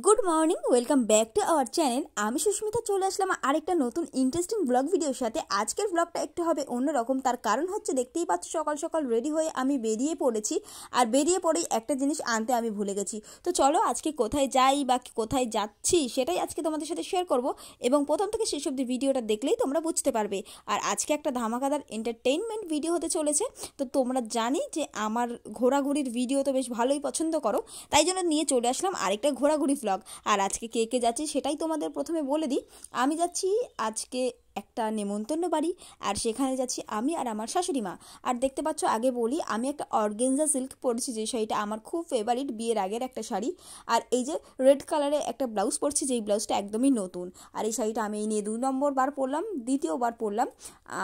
Good morning welcome back to our channel. আমি সুস্মিতা চলে আসলাম আরেকটা নতুন ইন্টারেস্টিং ব্লগ ভিডিওর সাথে। আজকের ব্লগটা একটু হবে অন্যরকম, তার কারণ হচ্ছে দেখতেই পাচ্ছ সকাল সকাল রেডি হয়ে আমি বেরিয়ে পড়েছি। আর বেরিয়ে পড়েই একটা জিনিস আনতে আমি ভুলে গেছি। তো চলো আজকে কোথায় যাই বা কোথায় যাচ্ছি সেটাই আজকে তোমাদের সাথে শেয়ার করব, এবং প্রথম থেকে শেষ অবধি ভিডিওটা দেখলেই তোমরা বুঝতে পারবে। আর আজকে একটা ধামাকাদার এন্টারটেইনমেন্ট ভিডিও হতে চলেছে। তো তোমরা জানি যে আমার ঘোরাঘুরির ভিডিও তো বেশ ভালোই পছন্দ করো, তাই জন্য নিয়ে চলে আসলাম আরেকটা ঘোরাঘুরি ব্লগ। আর আজকে কে কে যাচ্ছি সেটাই তোমাদের প্রথমে বলে দিই। আমি যাচ্ছি আজকে একটা নেমন্তন্ন বাড়ি, আর সেখানে যাচ্ছি আমি আর আমার শাশুড়ি মা। আর দেখতে পাচ্ছ, আগে বলি আমি একটা অর্গেনজা সিল্ক পরেছি, যে শাড়িটা আমার খুব ফেভারিট, বিয়ের আগের একটা শাড়ি। আর এই যে রেড কালারে একটা ব্লাউজ পরছি, যেই ব্লাউজটা একদমই নতুন। আর এই শাড়িটা আমি এই নিয়ে 2 নম্বর বার পরলাম, দ্বিতীয়বার পরলাম।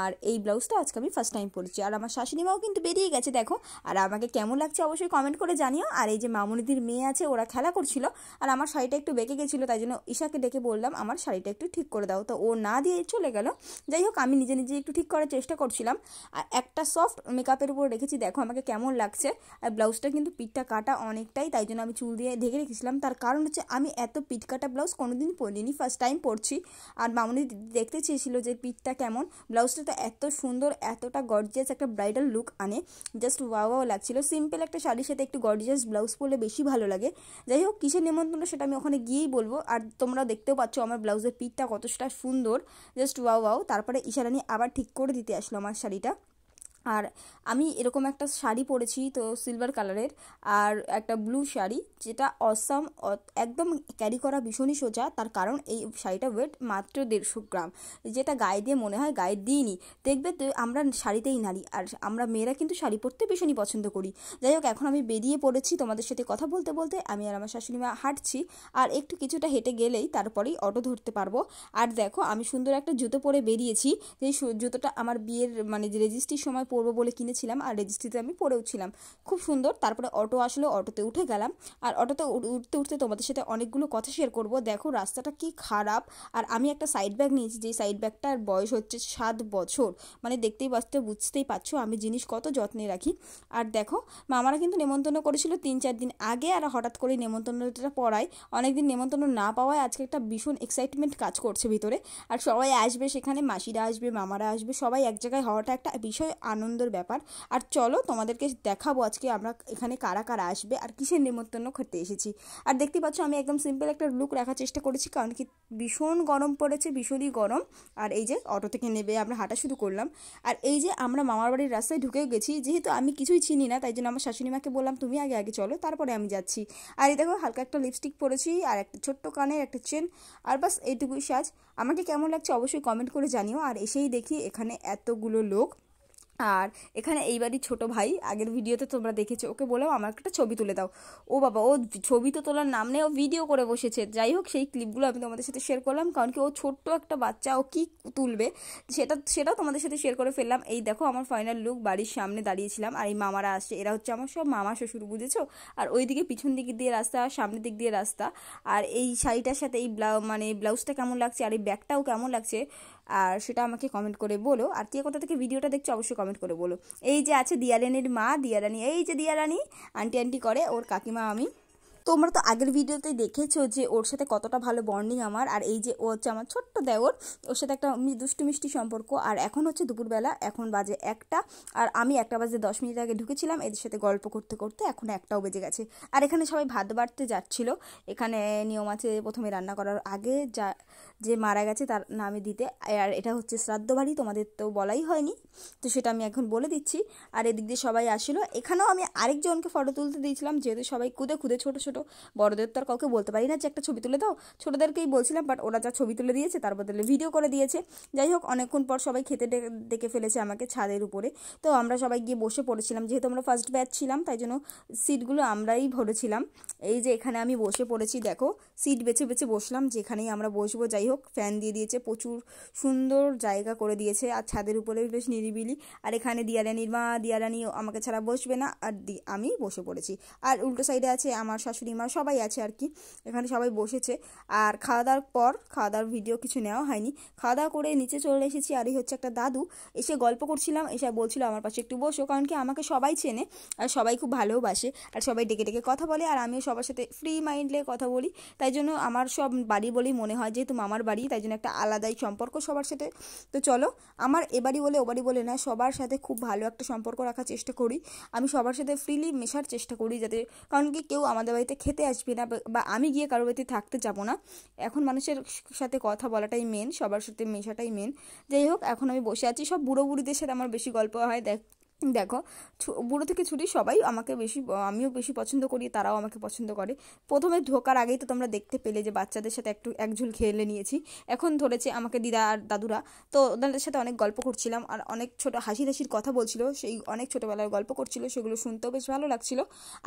আর এই ব্লাউজটা আজকে আমি ফার্স্ট টাইম পরেছি। আর আমার শাশুড়ি মাও কিন্তু বেরিয়ে গেছে দেখো। আর আমাকে কেমন লাগছে অবশ্যই কমেন্ট করে জানিও। আর এই যে মামুনিদির মেয়ে আছে, ওরা খেলা করছিল, আর আমার শাড়িটা একটু বেঁকে গেছিলো, তাই জন্য ঈশাকে ডেকে বললাম আমার শাড়িটা একটু ঠিক করে দাও। তো ও না দিয়ে চলে গেল। যাই হোক, আমি নিজে নিজে একটু ঠিক করার চেষ্টা করছিলাম। আর একটা সফট মেকআপের উপর রেখেছি, দেখো আমাকে কেমন লাগছে। আর ব্লাউজটা কিন্তু পিঠটা কাটা অনেকটাই, তাই জন্য আমি চুল দিয়ে ঢেকে রেখেছিলাম। তার কারণ হচ্ছে আমি এত পিঠ কাটা ব্লাউজ কোনোদিন পরিনি, ফার্স্ট টাইম পরছি। আর মামুনি দেখতে চেয়েছিল যে পিঠটা কেমন। ব্লাউজটা তো এত সুন্দর, এতটা গর্জিয়াস একটা ব্রাইডাল লুক আনে, জাস্ট ওয়াও লাগছিল। সিম্পল একটা শাড়ির সাথে একটু গর্জিয়াস ব্লাউজ পরলে বেশি ভালো লাগে। যাই হোক, কিসের নেমন্তন্ন সেটা আমি ওখানে গিয়েই বলবো। আর তোমরা দেখতেও পাচ্ছ আমার ব্লাউজের পিঠটা কতটা সুন্দর, জাস্ট ওয়াও। তারপরে ঈশারানী আবার ঠিক করে দিতে আসলো আমার শাড়িটা। আর আমি এরকম একটা শাড়ি পরেছি, তো সিলভার কালারের, আর একটা ব্লু শাড়ি, যেটা অসাম, একদম ক্যারি করা ভীষণই সোজা। তার কারণ এই শাড়িটা ওয়েট মাত্র 150 গ্রাম, যেটা গায়ে দিয়ে মনে হয় গায়ে দিইনি। দেখবে তো আমরা শাড়িতেই নারী, আর আমরা মেয়েরা কিন্তু শাড়ি পরতে ভীষণই পছন্দ করি। যাই হোক, এখন আমি বেরিয়ে পড়েছি তোমাদের সাথে কথা বলতে বলতে। আমি আর আমার শাশুড়ি মা হাঁটছি, আর একটু কিছুটা হেঁটে গেলেই তারপরেই অটো ধরতে পারবো। আর দেখো আমি সুন্দর একটা জুতো পরে বেরিয়েছি, যেই জুতোটা আমার বিয়ের মানে যে রেজিস্ট্রির সময় পরবো বলে কিনেছিলাম, আর রেজিস্ট্রিতে আমি পরেও ছিলাম, খুব সুন্দর। তারপরে অটো আসলো, অটোতে উঠে গেলাম। আর অটোতে উঠতে উঠতে তোমাদের সাথে অনেকগুলো কথা শেয়ার করব। দেখো রাস্তাটা কি খারাপ। আর আমি একটা সাইড ব্যাগ নিয়েছি, যেই সাইড ব্যাগটার বয়স হচ্ছে 7 বছর। মানে দেখতেই বুঝতেই পারছো আমি জিনিস কত যত্নে রাখি। আর দেখো, মামারা কিন্তু নেমন্তন্ন করেছিল 3-4 দিন আগে, আর হঠাৎ করে নেমন্তন্নটা পড়ায়, অনেকদিন নেমন্তন্ন না পাওয়ায় আজকে একটা ভীষণ এক্সাইটমেন্ট কাজ করছে ভিতরে। আর সবাই আসবে সেখানে, মাসিরা আসবে, মামারা আসবে, সবাই এক জায়গায় হওয়াটা একটা বিষয় আনন্দের ব্যাপার। আর চলো তোমাদেরকে দেখাবো আজকে আমরা এখানে কারা কারা আসবে আর কিসের নেমন্তন্ন করতে এসেছি। আর দেখতে পাচ্ছ আমি একদম সিম্পল একটা লুক রাখার চেষ্টা করেছি, কারণ কি ভীষণ গরম পড়েছে, ভীষণই গরম। আর এই যে অটো থেকে নেবে আমরা হাঁটা শুরু করলাম। আর এই যে আমরা মামার বাড়ির রাস্তায় ঢুকেও গেছি, যেহেতু আমি কিছুই চিনি না, তাই জন্য আমার শাশুড়ি মাকে বললাম তুমি আগে আগে চলো, তারপরে আমি যাচ্ছি। আর এই দেখো হালকা একটা লিপস্টিক পরেছি, আর একটা ছোট্ট কানের একটা চেন, আর বাস এইটুকুই সাজ। আমাকে কেমন লাগছে অবশ্যই কমেন্ট করে জানিও। আর এসেই দেখি এখানে এতগুলো লোক। আর এখানে এইবারই ছোট ভাই, আগের ভিডিওতে তোমরা দেখেছো, ওকে বলেও আমার একটা ছবি তুলে দাও। ও বাবা, ও ছবি তো তোলার নাম নেই, ও ভিডিও করে বসেছে। যাই হোক, সেই ক্লিপগুলো আমি তোমাদের সাথে শেয়ার করলাম, কারণ কি ও ছোট্ট একটা বাচ্চা, ও কি তুলবে সেটাও তোমাদের সাথে শেয়ার করে ফেললাম। এই দেখো আমার ফাইনাল লুক, বাড়ির সামনে দাঁড়িয়েছিলাম, আর এই মামারা আসছে, এরা হচ্ছে আমার সব মামা শ্বশুর, বুঝেছো। আর ওইদিকে পিছন দিক দিয়ে রাস্তা, সামনের দিক দিয়ে রাস্তা। আর এই শাড়িটার সাথে এই ব্লাউজটা কেমন লাগছে, আর এই ব্যাগটাও কেমন লাগছে, আর সেটা আমাকে কমেন্ট করে বলো। আর কে কোথা থেকে ভিডিওটা দেখছো অবশ্যই কমেন্ট করে বলো। এই যে আছে দিয়ারানির মা, দিয়ারানি, এই যে দিয়ারানি আন্টি আন্টি করে, ওর কাকিমা আমি। তোমরা তো আগের ভিডিওতে দেখেছো যে ওর সাথে কতটা ভালো বন্ডিং আমার। আর এই যে ও হচ্ছে আমার ছোট্ট দেওর, ওর সাথে একটা দুষ্টু মিষ্টি সম্পর্ক। আর এখন হচ্ছে দুপুরবেলা, এখন বাজে 1টা, আর আমি 1টা বাজে 10 মিনিট আগে ঢুকেছিলাম এদের সাথে গল্প করতে করতে, এখন 1টাও বেজে গেছে। আর এখানে সবাই ভাত বাড়তে যাচ্ছিল। এখানে নিয়ম আছে প্রথমে রান্না করার আগে যে মারা গেছে তার নামে দিতে। আর এটা হচ্ছে শ্রাদ্ধ বাড়ি, তোমাদের তো বলাই হয়নি, তো সেটা আমি এখন বলে দিচ্ছি। আর এদিক দিয়ে সবাই আসলো। এখানেও আমি আরেকজনকে ফটো তুলতে দিয়েছিলাম, যেহেতু সবাই খুদে খুদে ছোট ছোট, বড়দের তো আর কাউকে বলতে পারি না যে একটা ছবি তুলে দাও, ছোটদেরকেই বলছিলাম, বাট ওরা যা ছবি তুলে দিয়েছে তার বদলে ভিডিও করে দিয়েছে। যাই হোক, অনেকক্ষণ পর সবাই খেতে ডেকে ফেলেছে আমাকে ছাদের উপরে। তো আমরা সবাই গিয়ে বসে পড়েছিলাম, যেহেতু আমরা ফার্স্ট ব্যাচ ছিলাম, তাই জন্য সিটগুলো আমরাই ভরেছিলাম। এই যে এখানে আমি বসে পড়েছি, দেখো সিট বেছে বেছে বসলাম যেখানেই আমরা বসবো। যাই হোক, ফ্যান দিয়ে দিয়েছে, প্রচুর সুন্দর জায়গা করে দিয়েছে, আর ছাদের উপরে বেশ নিরিবিলি। আর এখানে দিয়ারানির মা, দিয়ারানি আমাকে ছাড়া বসবে না, আর আমি বসে পড়েছি। আর উল্টো সাইডে আছে আমার শাশুড়ি শাশুড়ি মা সবাই আছে আর কি, এখানে সবাই বসেছে। আর খাওয়া দাওয়ার ভিডিও কিছু নেওয়া হয়নি। খাওয়া দাওয়া করে নিচে চলে এসেছি, আর এই হচ্ছে একটা দাদু, এসে গল্প করছিলাম, এসে বলছিল আমার পাশে একটু বসো, কারণ কি আমাকে সবাই চেনে আর সবাই খুব ভালোবাসে, আর সবাই ডেকে ডেকে কথা বলে, আর আমিও সবার সাথে ফ্রি মাইন্ডলে কথা বলি, তাই জন্য আমার সব বাড়ি বলেই মনে হয়, যেহেতু মামার বাড়ি, তাই জন্য একটা আলাদাই সম্পর্ক সবার সাথে। তো চলো, আমার এ বাড়ি বলে ও বাড়ি বলে না, সবার সাথে খুব ভালো একটা সম্পর্ক রাখার চেষ্টা করি। আমি সবার সাথে ফ্রিলি মেশার চেষ্টা করি, যাতে, কারণ কি কেউ আমাদের বাড়িতে খেতে আসবে না, বা আমি গিয়ে কারোর বাড়িতে থাকতে যাবো না। এখন মানুষের সাথে কথা বলাটাই মেন, সবার সাথে মেশাটাই মেন। যাই হোক, এখন আমি বসে আছি, সব বুড়ো বুড়িদের সাথে আমার বেশি গল্প হয়। দেখো, বুড়ো থেকে ছুটি সবাই আমাকে বেশি, আমিও বেশি পছন্দ করি, তারাও আমাকে পছন্দ করে। প্রথমে ঢোকার আগেই তো তোমরা দেখতে পেলে যে বাচ্চাদের সাথে একঝুল খেলে নিয়েছি। এখন ধরেছে আমাকে দিদা আর দাদুরা, তো ওদের সাথে অনেক গল্প করছিলাম, আর অনেক ছোট হাসির কথা বলছিল, সেই অনেক ছোটোবেলার গল্প করছিল, সেগুলো শুনতেও বেশ ভালো লাগছিল।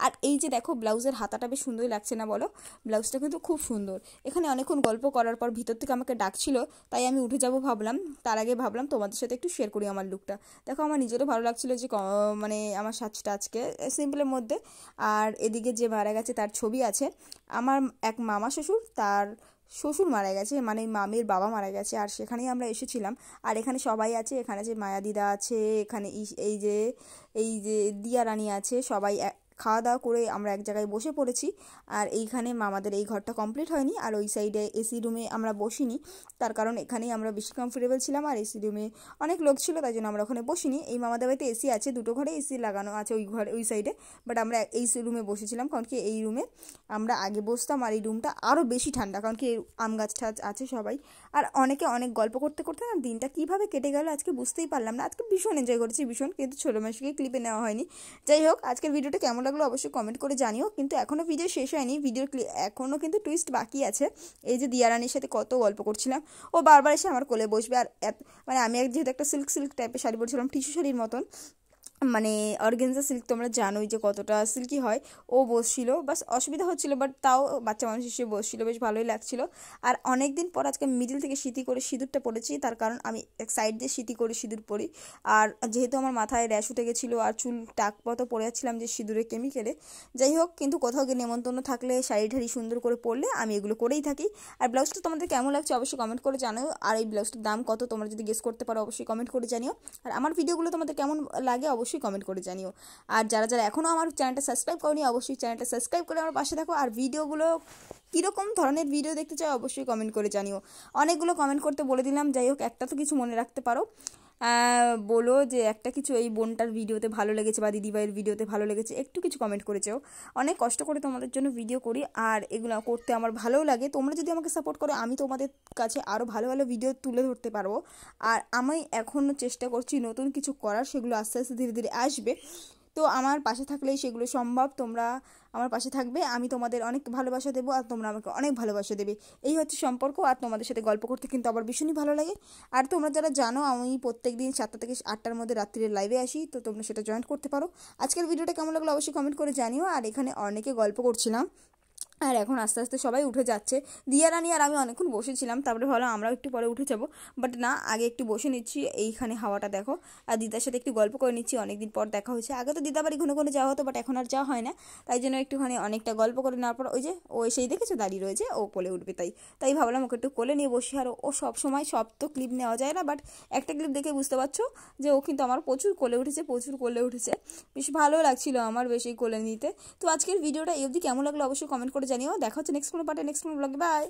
আর এই যে দেখো, ব্লাউজের হাতাটা বেশ সুন্দরই লাগছে না বলো? ব্লাউজটা কিন্তু খুব সুন্দর। এখানে অনেকক্ষণ গল্প করার পর ভিতর থেকে আমাকে ডাকছিল, তাই আমি উঠে যাব ভাবলাম। তার আগে ভাবলাম তোমাদের সাথে একটু শেয়ার করি আমার লুকটা। দেখো, আমার নিজেরও ভালো লাগছিল যে মানে আমার সাজটা আজকে সিম্পলের মধ্যে। আর এদিকে যে মারা গেছে তার ছবি আছে, আমার এক মামা শ্বশুর, তার শ্বশুর মারা গেছে, মানে মামির বাবা মারা গেছে, আর সেখানেই আমরা এসেছিলাম। আর এখানে সবাই আছে, এখানে যে মায়া দিদা আছে, এখানে এই যে দিয়া রানী আছে, সবাই খাওয়া দাওয়া করে আমরা এক জায়গায় বসে পড়েছি। আর এইখানে মামাদের এই ঘরটা কমপ্লিট হয়নি, আর ওই সাইডে এসি রুমে আমরা বসিনি, তার কারণ এখানেই আমরা বেশি কমফোর্টেবল ছিলাম, আর এসি রুমে অনেক লোক ছিল, তাই জন্য আমরা ওখানে বসিনি। এই মামাদের বাড়িতে এসি আছে, দুটো ঘরে এসি লাগানো আছে ওই সাইডে, বাট আমরা এই রুমে বসেছিলাম, কারণ কি এই রুমে আমরা আগে বসতাম, আর এই রুমটা আরও বেশি ঠান্ডা, কারণ কি আম গাছ টাছ আছে সবাই। আর অনেকে অনেক গল্প করতে করতে না দিনটা কীভাবে কেটে গেল আজকে বুঝতেই পারলাম না। আজকে ভীষণ এনজয় করেছি, ভীষণ, কিন্তু ছোটো মাসিকে ক্লিপে নেওয়া হয়নি। যাই হোক, আজকের ভিডিওটা কেমন লাগলো অবশ্যই কমেন্ট করে জানিও। কিন্তু এখনও ভিডিও শেষ হয়নি, এখনও কিন্তু টুইস্ট বাকি আছে। এই যে দিয়া রানীর সাথে কত গল্প করছিলাম, ও বারবার এসে আমার কোলে বসবে, আর মানে আমি যেহেতু একটা সিল্ক টাইপের শাড়ি পরছিলাম, টিস্যু শাড়ির মতন, মানে অর্গেনজা সিল্ক, তোমরা জানোই যে কতটা সিল্কি হয়। ও বসছিল, বাস অসুবিধা হচ্ছিল, বাট তাও বাচ্চা মানুষ হিসেবে বসছিল, বেশ ভালোই লাগছিল। আর অনেক দিন পর আজকে মিডিল থেকে সিঁথি করে সিঁদুরটা পরেছি, তার কারণ আমি এক সাইড দিয়ে সিঁথি করে সিঁদুর পরি। আর যেহেতু আমার মাথায় র্যাশ উঠে গেছিলো, আর চুল টাক মতো পরে যাচ্ছিলাম যে সিঁদুরে কেমিক্যালে। যাই হোক, কিন্তু কোথাও গিয়ে নেমন্তন্ন থাকলে শাড়ি ঠাড়ি সুন্দর করে পরলে আমি এগুলো করেই থাকি। আর ব্লাউজটা তোমাদের কেমন লাগছে অবশ্যই কমেন্ট করে জানাও, আর এই ব্লাউজটার দাম কত তোমরা যদি গেস করতে পারো অবশ্যই কমেন্ট করে জানিও। আর আমার ভিডিওগুলো তোমাদের কেমন লাগে অবশ্যই কমেন্ট করে জানিও। আর যারা এখনও আমার চ্যানেলটা সাবস্ক্রাইব করনি অবশ্যই চ্যানেলটা সাবস্ক্রাইব করে আমার পাশে থাকো। আর ভিডিওগুলো কীরকম ধরনের ভিডিও দেখতে চাও অবশ্যই কমেন্ট করে জানিও। অনেকগুলো কমেন্ট করতে বলে দিলাম, যাই হোক একটা তো কিছু মনে রাখতে পারো, বলো যে একটা কিছু এই বোনটার ভিডিওতে ভালো লেগেছে বা দিদিভাইয়ের ভিডিওতে ভালো লেগেছে, একটু কিছু কমেন্ট করেছেও। অনেক কষ্ট করে তোমাদের জন্য ভিডিও করি, আর এগুলো করতে আমার ভালোও লাগে। তোমরা যদি আমাকে সাপোর্ট করো, আমি তোমাদের কাছে আরও ভালো ভালো ভিডিও তুলে ধরতে পারবো। আর আমি এখনও চেষ্টা করছি নতুন কিছু করার, সেগুলো আস্তে আস্তে ধীরে ধীরে আসবে। তো আমার পাশে থাকলেই সেগুলো সম্ভব। তোমরা আমার পাশে থাকবে, আমি তোমাদের অনেক ভালোবাসা দেবো, আর তোমরা আমাকে অনেক ভালোবাসা দেবে। এই হচ্ছে সম্পর্ক। আর তোমাদের সাথে গল্প করতে কিন্তু আবার ভীষণই ভালো লাগে। আর তোমরা যারা জানো আমি প্রত্যেক দিন 7টা থেকে 8টার মধ্যে রাত্রির লাইভে আসি, তো তোমরা সেটা জয়েন করতে পারো। আজকের ভিডিওটা কেমন লাগলো অবশ্যই কমেন্ট করে জানিও। আর এখানে অনেকে গল্প করছিলাম, আর এখন আস্তে আস্তে সবাই উঠে যাচ্ছে। দিয়া রানী আর আমি অনেকক্ষণ বসেছিলাম, তারপরে ভালো আমরাও একটু পরে উঠে যাবো, বাট না, আগে একটু বসে নিচ্ছি, এইখানে হাওয়াটা দেখো, আর দিদার সাথে একটু গল্প করে নিচ্ছি, অনেকদিন পর দেখা হয়েছে। আগে তো দিদা বাড়ি ঘন ঘন যাওয়া হতো, বাট এখন আর যাওয়া হয় না, তাই জন্য একটুখানি অনেকটা গল্প করে নেওয়ার পর ওই যে ও এসেই দেখেছো দাঁড়িয়ে রয়েছে, ও কোলে উঠবে, তাই ভাবলাম ওকে একটু কোলে নিয়ে বসি। আর ও সব সময় সব তো ক্লিপ নেওয়া যায় না, বাট একটা ক্লিপ দেখে বুঝতে পারছো যে ও কিন্তু আমার প্রচুর কোলে উঠেছে। বেশ ভালো লাগছিল আমার বেশি কোলে নিতে। তো আজকের ভিডিওটা এই অবধি কেমন লাগলো অবশ্যই কমেন্ট করে জানিও। দেখা হচ্ছে নেক্সট কোনো ব্লগে, বাই।